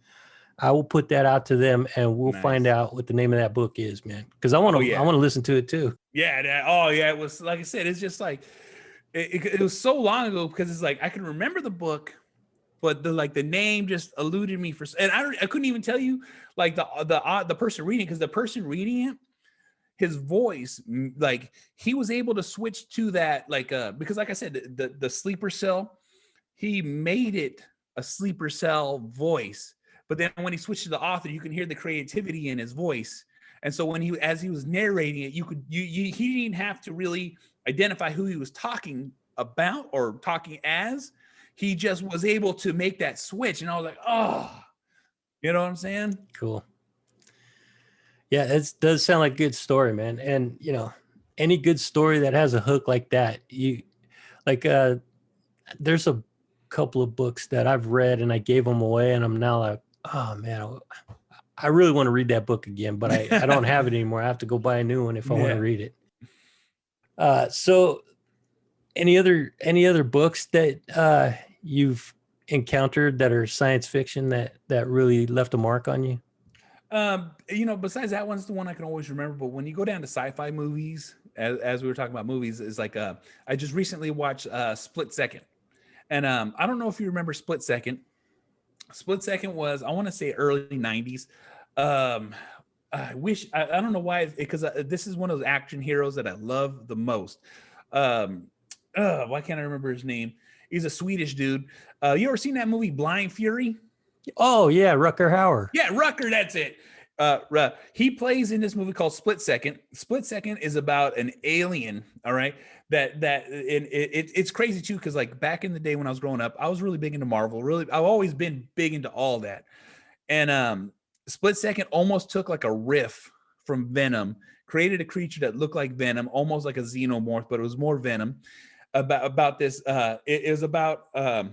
I will put that out to them and we'll find out what the name of that book is, man. Because I want to listen to it too. Yeah. It was like I said, it's just like it was so long ago because it's like I can remember the book, but the name just eluded me and I couldn't even tell you like the person reading, because the person reading it, his voice, like he was able to switch to that because like I said, the sleeper cell, he made it a sleeper cell voice, but then when he switched to the author, you can hear the creativity in his voice. And so as he was narrating it, he didn't have to really identify who he was talking about or talking as. He just was able to make that switch. And I was like, oh, you know what I'm saying? Cool. Yeah, it does sound like a good story, man. And, any good story that has a hook like that, there's a couple of books that I've read and I gave them away and I'm now like, oh man, I really want to read that book again, but I don't have it anymore. I have to go buy a new one if I want to read it. So any other books that you've encountered that are science fiction that really left a mark on you? Besides that one's the one I can always remember, but when you go down to sci-fi movies, as we were talking about movies, is like I just recently watched Split Second. And I don't know if you remember Split Second. Split Second was, I want to say, early 90s. I wish I don't know why, because this is one of those action heroes that I love the most. Why can't I remember his name? He's a Swedish dude. You ever seen that movie Blind Fury? Oh yeah, Rucker Hauer. Yeah, Rucker, that's it. He plays in this movie called Split Second. Split Second is about an alien. All right, it's crazy too, because like back in the day when I was growing up, I was really big into Marvel. Really, I've always been big into all that. And Split Second almost took like a riff from Venom, created a creature that looked like Venom, almost like a xenomorph, but it was more Venom. About this, it was about a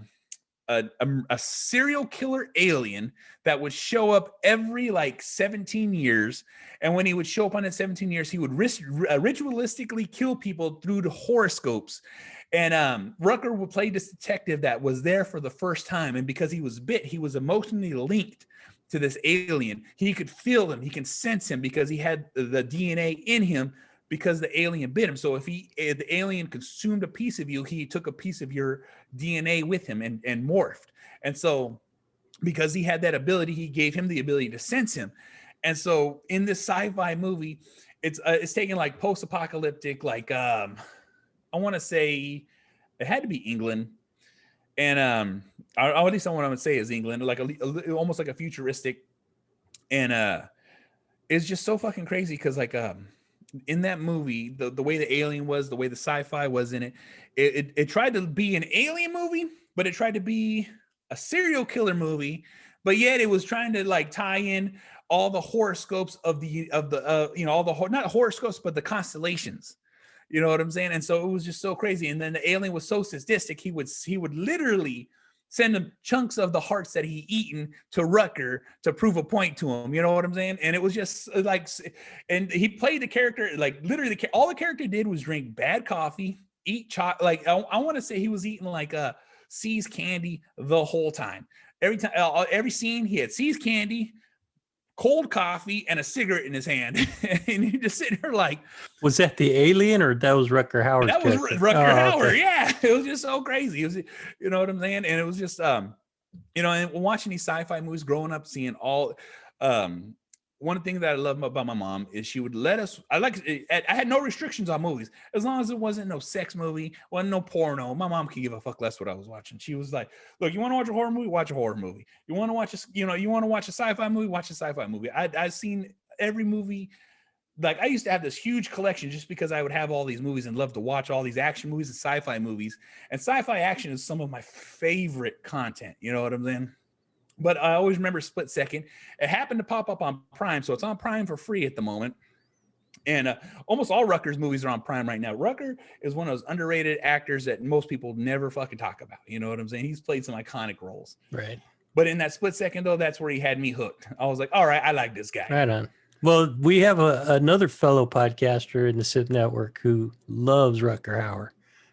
serial killer alien that would show up every like 17 years. And when he would show up on that 17 years, he would ritualistically kill people through the horoscopes. And Rucker would play this detective that was there for the first time. And because he was bit, he was emotionally linked to this alien. He could feel him. He can sense him because he had the DNA in him because the alien bit him. So if the alien consumed a piece of you, he took a piece of your DNA with him and morphed. And so because he had that ability, he gave him the ability to sense him. And so in this sci-fi movie, it's taken like post-apocalyptic, like I want to say it had to be England. And at least I want to say is England, like almost like a futuristic. And it's just so fucking crazy because like in that movie, the way the alien was, the way the sci-fi was in it tried to be an alien movie, but it tried to be a serial killer movie, but yet it was trying to like tie in all the horoscopes of the all the not horoscopes, but the constellations. You know what I'm saying? And so it was just so crazy. And then the alien was so sadistic, he would literally send him chunks of the hearts that he eaten to Rucker to prove a point to him. You know what I'm saying? And it was just like, and he played the character, like literally all the character did was drink bad coffee, eat chocolate. Like I want to say he was eating like See's candy the whole time. Every time, every scene he had See's candy, cold coffee, and a cigarette in his hand. And he just sitting there like, was that the alien or that was Rucker Hauer? That was Rucker Hauer. Okay. Yeah. It was just so crazy. It was, you know what I'm saying? And it was just, and watching these sci-fi movies growing up, seeing all, one thing that I love about my mom is she would let us, I had no restrictions on movies. As long as it wasn't no sex movie, wasn't no porno, my mom could give a fuck less what I was watching. She was like, look, you want to watch a horror movie? Watch a horror movie. You want to watch you want to watch a sci-fi movie? Watch a sci-fi movie. I've seen every movie. Like I used to have this huge collection just because I would have all these movies and love to watch all these action movies and sci-fi movies. And sci-fi action is some of my favorite content. You know what I'm saying? But I always remember Split Second. It happened to pop up on Prime, so it's on Prime for free at the moment. And almost all Rucker's movies are on Prime right now. Rucker is one of those underrated actors that most people never fucking talk about. You know what I'm saying? He's played some iconic roles. Right. But in that Split Second, though, that's where he had me hooked. I was like, all right, I like this guy. Right on. Well, we have another fellow podcaster in the SIP network who loves Rucker Hauer,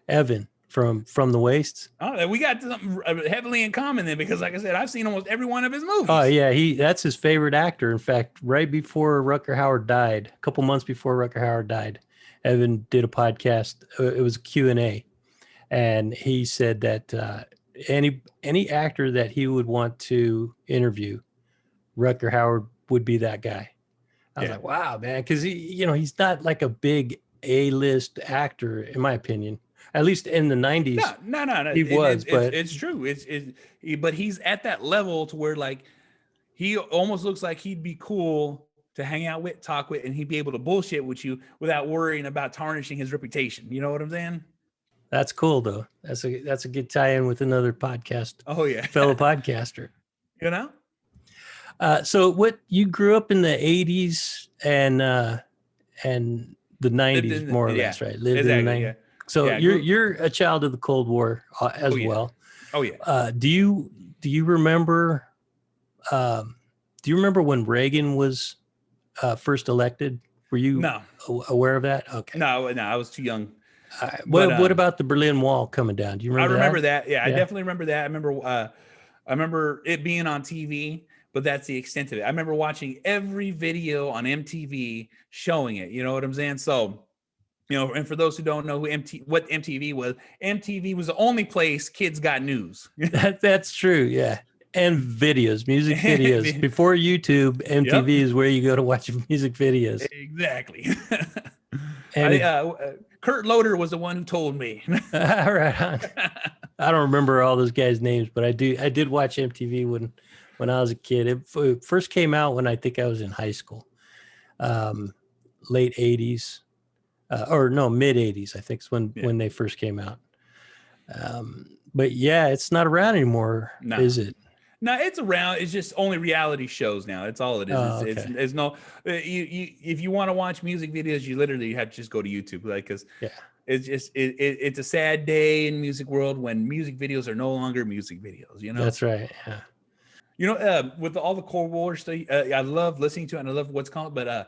Evan from the Wastes. Oh, we got something heavily in common then, because like I said, I've seen almost every one of his movies. Oh yeah, that's his favorite actor. In fact, right before Rucker Hauer died, a couple months before Rucker Hauer died, Evan did a podcast. It was a Q&A, and he said that any actor that he would want to interview, Rucker Hauer would be that guy. I was like, wow, man, because he's not like a big A-list actor, in my opinion. At least in the 90s. No. He was, but it's true. But he's at that level to where like he almost looks like he'd be cool to hang out with, talk with, and he'd be able to bullshit with you without worrying about tarnishing his reputation. You know what I'm saying? That's cool though. That's a good tie-in with another podcast. Oh yeah, fellow podcaster. You know. So what you grew up in the 80s and the 90s, more or less, right? Lived in the 90s. Yeah. So you're a child of the Cold War as well. Oh yeah. Do you remember? Do you remember when Reagan was first elected? Were you aware of that? Okay. No, I was too young. What about the Berlin Wall coming down? Do you remember? I remember that. Yeah, I definitely remember that. I remember it being on TV, but that's the extent of it. I remember watching every video on MTV showing it. You know what I'm saying? So. And for those who don't know what MTV was the only place kids got news. That's true. Yeah. And videos, music videos. Before YouTube, MTV is where you go to watch music videos. Exactly. And Kurt Loder was the one who told me. Right on. I don't remember all those guys' names, but I did watch MTV when I was a kid. It first came out when I think I was in high school, late 80s, or no, mid 80s. I think is when they first came out. But yeah, it's not around anymore, is it? No, it's around. It's just only reality shows now. That's all it is. Oh, okay. It's no. If you want to watch music videos, you literally have to just go to YouTube, like, because it's just it's a sad day in music world when music videos are no longer music videos. You know, that's right. Yeah. You know, with all the Cold War stuff, I love listening to it and I love what's called, but a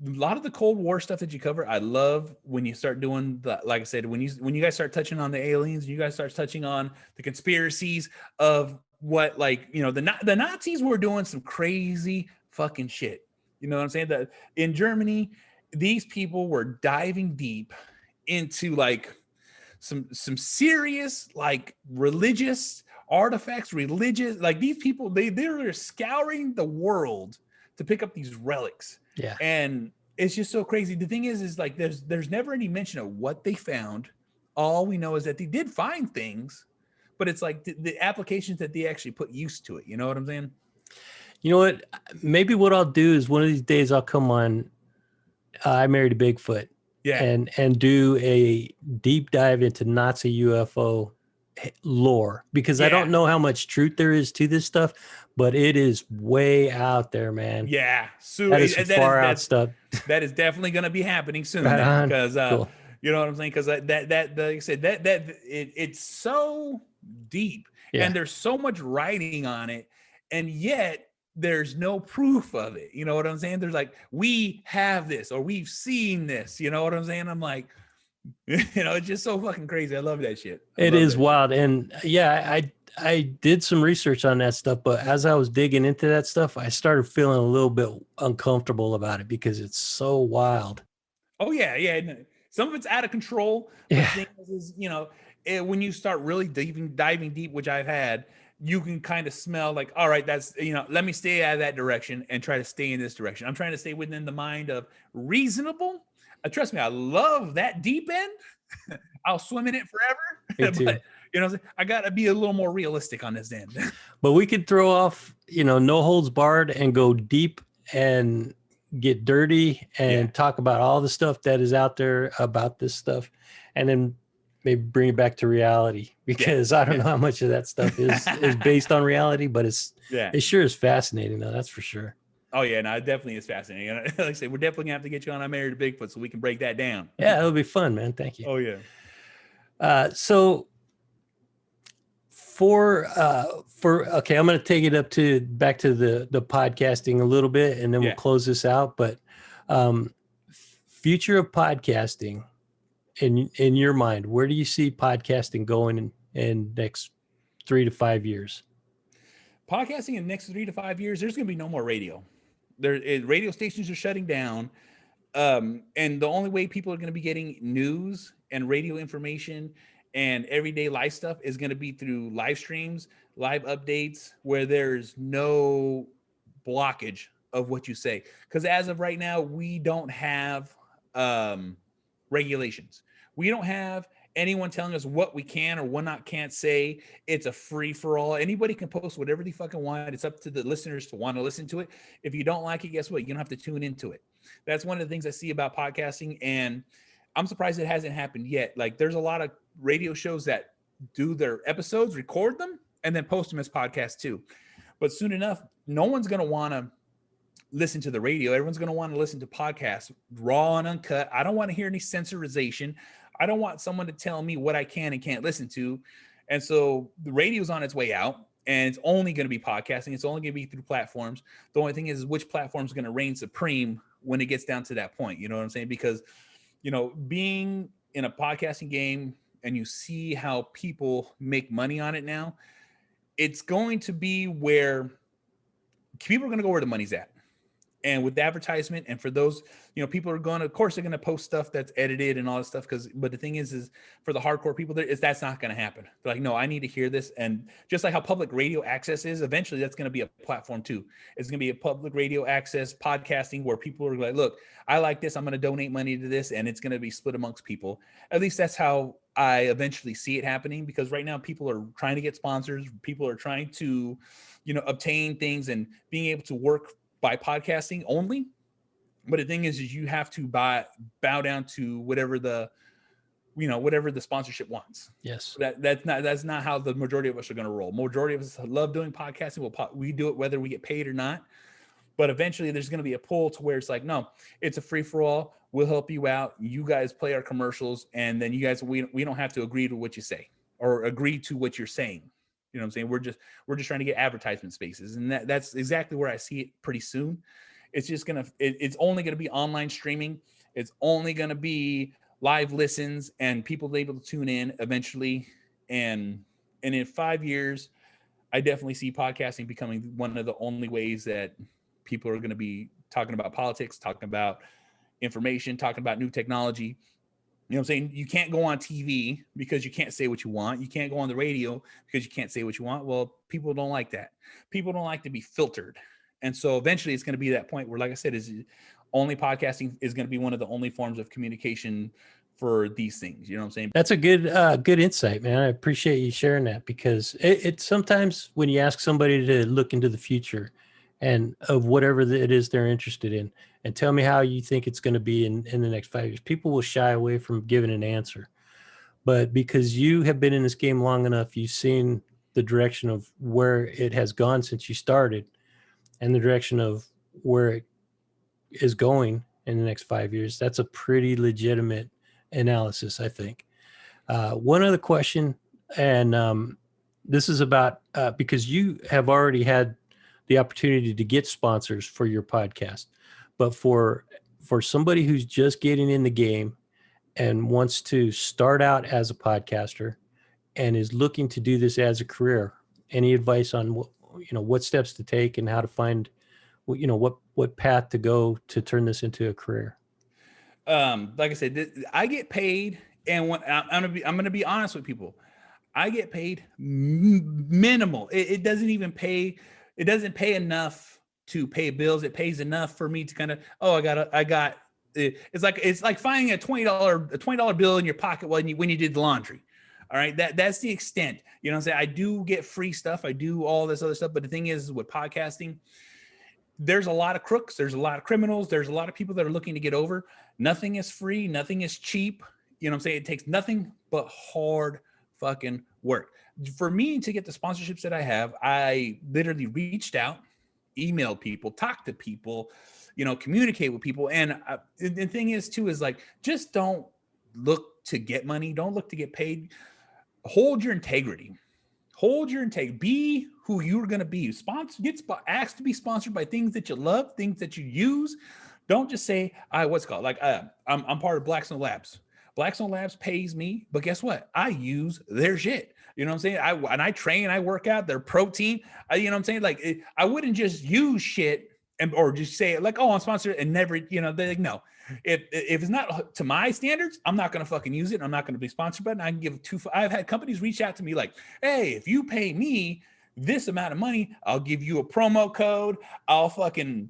lot of the Cold War stuff that you cover, I love when you start doing the, like I said, when you guys start touching on the aliens, you guys start touching on the conspiracies of what, like, you know, the Nazis were doing some crazy fucking shit. You know what I'm saying? That in Germany, these people were diving deep into like some serious like religious artifacts, like these people, they're scouring the world to pick up these relics. Yeah. And it's just so crazy. The thing is like there's never any mention of what they found. All we know is that they did find things, but it's like the applications that they actually put use to it. You know what I'm saying? You know what? Maybe what I'll do is one of these days I'll come on I Married a Bigfoot. Yeah. And do a deep dive into Nazi UFO lore, because I don't know how much truth there is to this stuff, but it is way out there, man. Yeah. So that is far out stuff. That is definitely going to be happening soon, right, because cool. You know what I'm saying? Because that like I said, it's so deep, and there's so much writing on it, and yet there's no proof of it. You know what I'm saying? There's like, we have this or we've seen this. You know what I'm saying? I'm like, you know, it's just so fucking crazy. I love that shit. It is wild. And yeah, I did some research on that stuff, but as I was digging into that stuff, I started feeling a little bit uncomfortable about it because it's so wild. Oh yeah. Yeah. Some of it's out of control. But the thing is, you know, when you start really diving deep, which I've had, you can kind of smell like, all right, that's, you know, let me stay out of that direction and try to stay in this direction. I'm trying to stay within the mind of reasonable. Trust me, I love that deep end. I'll swim in it forever. Me too. But, you know, I got to be a little more realistic on this end. But we could throw off, you know, no holds barred and go deep and get dirty and talk about all the stuff that is out there about this stuff. And then maybe bring it back to reality, because I don't know how much of that stuff is based on reality, but it sure is fascinating though. That's for sure. Oh yeah. No, it definitely is fascinating. And like I say, we're definitely gonna have to get you on I Married a Bigfoot so we can break that down. Yeah. It'll be fun, man. Thank you. Oh yeah. So okay, I'm going to take it back to the podcasting a little bit, and then we'll close this out. But future of podcasting, in your mind, where do you see podcasting going in next 3 to 5 years? Podcasting in the next 3 to 5 years, there's going to be no more radio. Radio stations are shutting down. And the only way people are going to be getting news and radio information and everyday life stuff is going to be through live streams, live updates, where there's no blockage of what you say. Because as of right now, we don't have regulations. We don't have anyone telling us what we can or what not can't say. It's a free for all. Anybody can post whatever they fucking want. It's up to the listeners to want to listen to it. If you don't like it, guess what? You don't have to tune into it. That's one of the things I see about podcasting, and I'm surprised it hasn't happened yet. Like, there's a lot of radio shows that do their episodes, record them, and then post them as podcasts too. But soon enough, no one's going to want to listen to the radio. Everyone's going to want to listen to podcasts, raw and uncut. I don't want to hear any censorization. I don't want someone to tell me what I can and can't listen to. And so the radio's on its way out, and it's only going to be podcasting. It's only going to be through platforms. The only thing is which platform is going to reign supreme when it gets down to that point. You know what I'm saying? Because, you know, being in a podcasting game and you see how people make money on it now, it's going to be where people are going to go where the money's at. And with the advertisement, and for those, people are going to, of course, they're going to post stuff that's edited and all this stuff. But the thing is for the hardcore people, that's not going to happen. They're like, no, I need to hear this. And just like how public radio access is, eventually that's going to be a platform too. It's going to be a public radio access podcasting where people are like, look, I like this. I'm going to donate money to this, and it's going to be split amongst people. At least that's how I eventually see it happening, because right now people are trying to get sponsors. People are trying to, obtain things and being able to work by podcasting only. But the thing is you have to bow down to whatever the sponsorship wants. Yes. That's not how the majority of us are going to roll. Majority of us love doing podcasting. We do it whether we get paid or not. But eventually there's going to be a pull to where it's like, no, it's a free for all. We'll help you out. You guys play our commercials, and then you guys, we don't have to agree to what you say or agree to what you're saying. You know what I'm saying? We're just trying to get advertisement spaces. And that's exactly where I see it pretty soon. It's just it's only going to be online streaming. It's only going to be live listens and people able to tune in eventually. And in 5 years, I definitely see podcasting becoming one of the only ways that people are going to be talking about politics, talking about information, talking about new technology. You know what I'm saying? You can't go on TV because you can't say what you want. You can't go on the radio because you can't say what you want. Well, people don't like that. People don't like to be filtered. And so eventually it's going to be that point where, like I said, is only podcasting is going to be one of the only forms of communication for these things. You know what I'm saying? That's a good insight, man. I appreciate you sharing that, because it's sometimes when you ask somebody to look into the future and of whatever it is they're interested in, and tell me how you think it's going to be in the next 5 years, people will shy away from giving an answer. But because you have been in this game long enough, you've seen the direction of where it has gone since you started and the direction of where it is going in the next 5 years. That's a pretty legitimate analysis, I think. One other question, and this is about, because you have already had the opportunity to get sponsors for your podcast. But for somebody who's just getting in the game and wants to start out as a podcaster and is looking to do this as a career, any advice on what steps to take and how to find, what path to go to turn this into a career? Like I said, I get paid, and I'm going to be honest with people. I get paid minimal. It doesn't even pay. It doesn't pay enough to pay bills. It pays enough for me to kind of, it's like finding a $20 bill in your pocket when you did the laundry. All right. That's the extent. You know what I'm saying? I do get free stuff. I do all this other stuff. But the thing is, with podcasting, there's a lot of crooks. There's a lot of criminals. There's a lot of people that are looking to get over. Nothing is free. Nothing is cheap. You know what I'm saying? It takes nothing but hard fucking work. For me to get the sponsorships that I have, I literally reached out, emailed people, talked to people, communicate with people. And the thing is too, is like, just don't look to get money. Don't look to get paid. Hold your integrity. Be who you're going to be. Ask to be sponsored by things that you love, things that you use. Don't just say, what's it called? Like, I'm part of Blackstone Labs. Blackstone Labs pays me, but guess what? I use their shit. You know what I'm saying? I train, I work out, their protein. You know what I'm saying? Like, I wouldn't just use shit or just say like, oh, I'm sponsored, and never, they're like, no. If it's not to my standards, I'm not going to fucking use it. I'm not going to be sponsored by it. And I can give I've had companies reach out to me like, hey, if you pay me this amount of money, I'll give you a promo code. I'll fucking,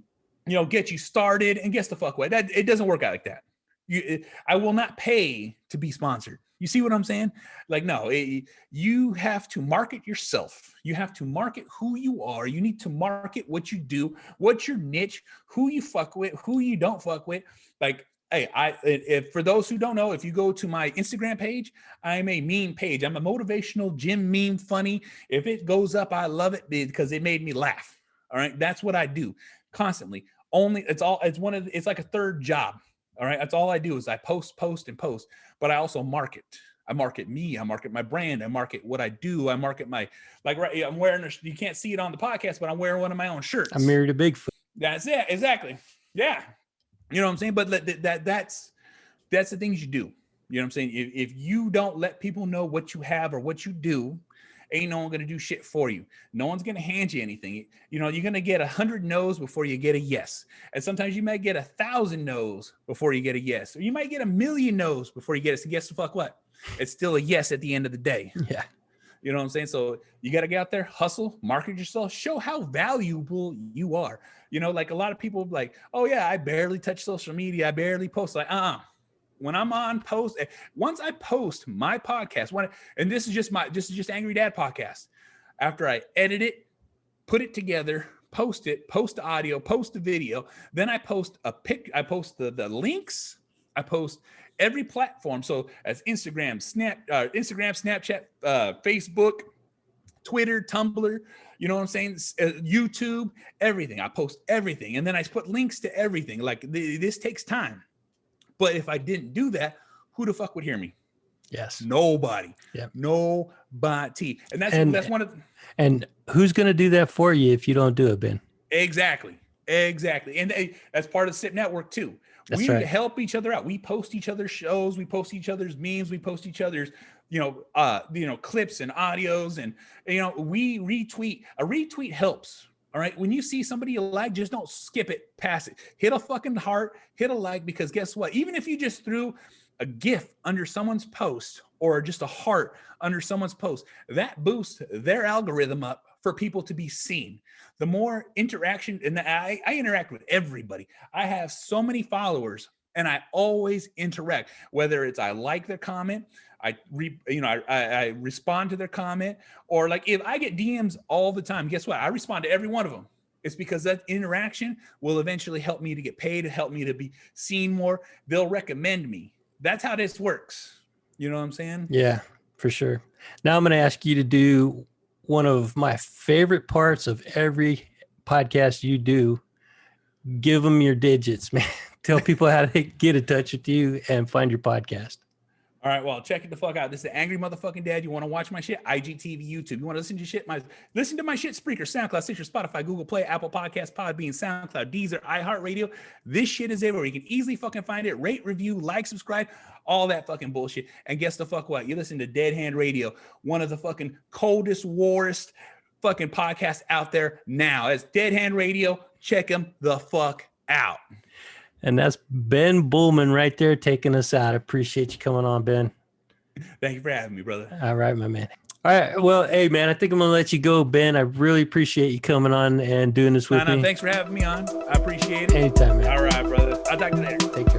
get you started. And guess the fuck what? It doesn't work out like that. I will not pay to be sponsored. You see what I'm saying? Like, no, you have to market yourself. You have to market who you are. You need to market what you do, what's your niche, who you fuck with, who you don't fuck with. Like, hey, if for those who don't know, if you go to my Instagram page, I'm a meme page. I'm a motivational gym meme funny. If it goes up, I love it because it made me laugh. All right. That's what I do constantly. It's like a third job. All right. That's all I do is I post, but I also market. I market me. I market my brand. I market what I do. I market I'm wearing, you can't see it on the podcast, but I'm wearing one of my own shirts. I'm married to Bigfoot. That's it. Exactly. Yeah. You know what I'm saying? But that's the things you do. You know what I'm saying? If you don't let people know what you have or what you do, ain't no one going to do shit for you. No one's going to hand you anything. You know, you're going to get 100 no's before you get a yes. And sometimes you might get 1,000 no's before you get a yes. Or you might get 1,000,000 no's before you get it. So guess the fuck what? It's still a yes at the end of the day. Yeah. You know what I'm saying? So you got to get out there, hustle, market yourself, show how valuable you are. You know, like a lot of people like, oh yeah, I barely touch social media. I barely post. Like, when I'm on post, once I post my podcast, and this is just Angry Dad podcast. After I edit it, put it together, post the audio, post the video, then I post I post the links, I post every platform. So as Instagram, Snapchat, Facebook, Twitter, Tumblr, you know what I'm saying? YouTube, everything. I post everything. And then I put links to everything. Like this takes time. But if I didn't do that, who the fuck would hear me? Yes. Nobody. Yep. Nobody. And that's one of. And who's going to do that for you if you don't do it, Ben? Exactly. And that's part of SIP Network too. We help each other out. We post each other's shows. We post each other's memes. We post each other's, clips and audios. And, we retweet. A retweet helps. All right. When you see somebody you like, just don't skip it, pass it. Hit a fucking heart, hit a like, because guess what? Even if you just threw a GIF under someone's post or just a heart under someone's post, that boosts their algorithm up for people to be seen. The more interaction, and I interact with everybody. I have so many followers and I always interact, whether it's I like their comment, I respond to their comment, or like if I get DMs all the time, guess what? I respond to every one of them. It's because that interaction will eventually help me to get paid, help me to be seen more. They'll recommend me. That's how this works. You know what I'm saying? Yeah, for sure. Now I'm going to ask you to do one of my favorite parts of every podcast you do. Give them your digits, man. Tell people how to get in touch with you and find your podcast. All right, well, check it the fuck out. This is the Angry Motherfucking Dad. You want to watch my shit? IGTV, YouTube. You want to listen to my shit? Spreaker, SoundCloud, Stitcher, Spotify, Google Play, Apple Podcasts, Podbean, SoundCloud, Deezer, iHeartRadio. This shit is everywhere. You can easily fucking find it. Rate, review, like, subscribe, all that fucking bullshit. And guess the fuck what? You listen to Dead Hand Radio, one of the fucking coldest, warest fucking podcasts out there now. It's Dead Hand Radio. Check them the fuck out. And that's Ben Bulman right there taking us out. I appreciate you coming on, Ben. Thank you for having me, brother. All right, my man. All right. Well, hey, man, I think I'm going to let you go, Ben. I really appreciate you coming on and doing this with me. Thanks for having me on. I appreciate it. Anytime, man. All right, brother. I'll talk to you later. Take care.